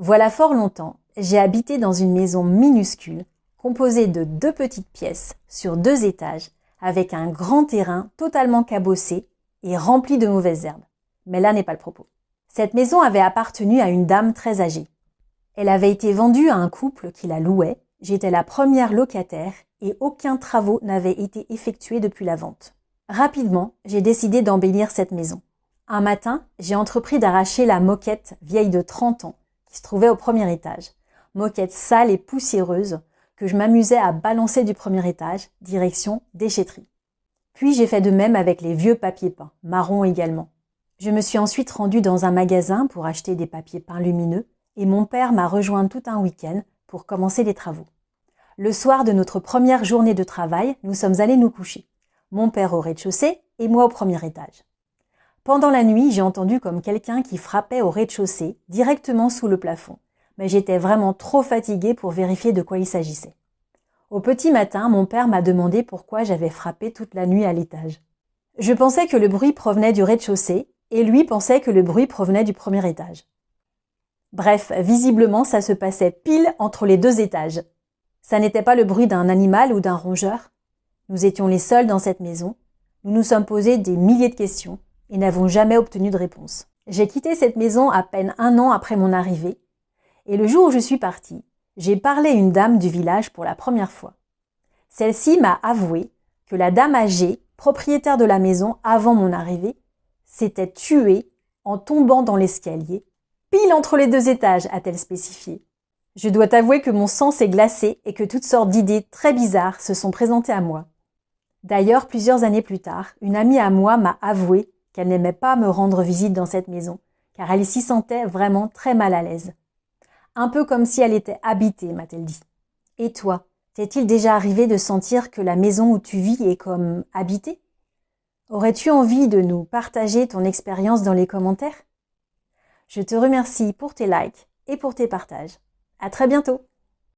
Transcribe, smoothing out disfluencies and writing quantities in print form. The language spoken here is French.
Voilà fort longtemps, j'ai habité dans une maison minuscule, composée de 2 petites pièces sur 2 étages, avec un grand terrain totalement cabossé et rempli de mauvaises herbes. Mais là n'est pas le propos. Cette maison avait appartenu à une dame très âgée. Elle avait été vendue à un couple qui la louait, j'étais la première locataire et aucun travaux n'avait été effectué depuis la vente. Rapidement, j'ai décidé d'embellir cette maison. Un matin, j'ai entrepris d'arracher la moquette vieille de 30 ans qui se trouvait au premier étage. Moquette sale et poussiéreuse que je m'amusais à balancer du premier étage, direction déchetterie. Puis j'ai fait de même avec les vieux papiers peints, marrons également. Je me suis ensuite rendue dans un magasin pour acheter des papiers peints lumineux et mon père m'a rejoint tout un week-end pour commencer les travaux. Le soir de notre première journée de travail, nous sommes allés nous coucher. Mon père au rez-de-chaussée et moi au premier étage. Pendant la nuit, j'ai entendu comme quelqu'un qui frappait au rez-de-chaussée, directement sous le plafond. Mais j'étais vraiment trop fatiguée pour vérifier de quoi il s'agissait. Au petit matin, mon père m'a demandé pourquoi j'avais frappé toute la nuit à l'étage. Je pensais que le bruit provenait du rez-de-chaussée et lui pensait que le bruit provenait du premier étage. Bref, visiblement, ça se passait pile entre les 2 étages. Ça n'était pas le bruit d'un animal ou d'un rongeur. Nous étions les seuls dans cette maison. Nous nous sommes posés des milliers de questions et n'avons jamais obtenu de réponse. J'ai quitté cette maison à peine 1 an après mon arrivée et le jour où je suis partie, j'ai parlé à une dame du village pour la première fois. Celle-ci m'a avoué que la dame âgée, propriétaire de la maison avant mon arrivée, s'était tuée en tombant dans l'escalier, pile entre les 2 étages, a-t-elle spécifié. Je dois t'avouer que mon sang s'est glacé et que toutes sortes d'idées très bizarres se sont présentées à moi. D'ailleurs, plusieurs années plus tard, une amie à moi m'a avoué qu'elle n'aimait pas me rendre visite dans cette maison, car elle s'y sentait vraiment très mal à l'aise. Un peu comme si elle était habitée, m'a-t-elle dit. Et toi, t'est-il déjà arrivé de sentir que la maison où tu vis est comme habitée ? Aurais-tu envie de nous partager ton expérience dans les commentaires ? Je te remercie pour tes likes et pour tes partages. À très bientôt!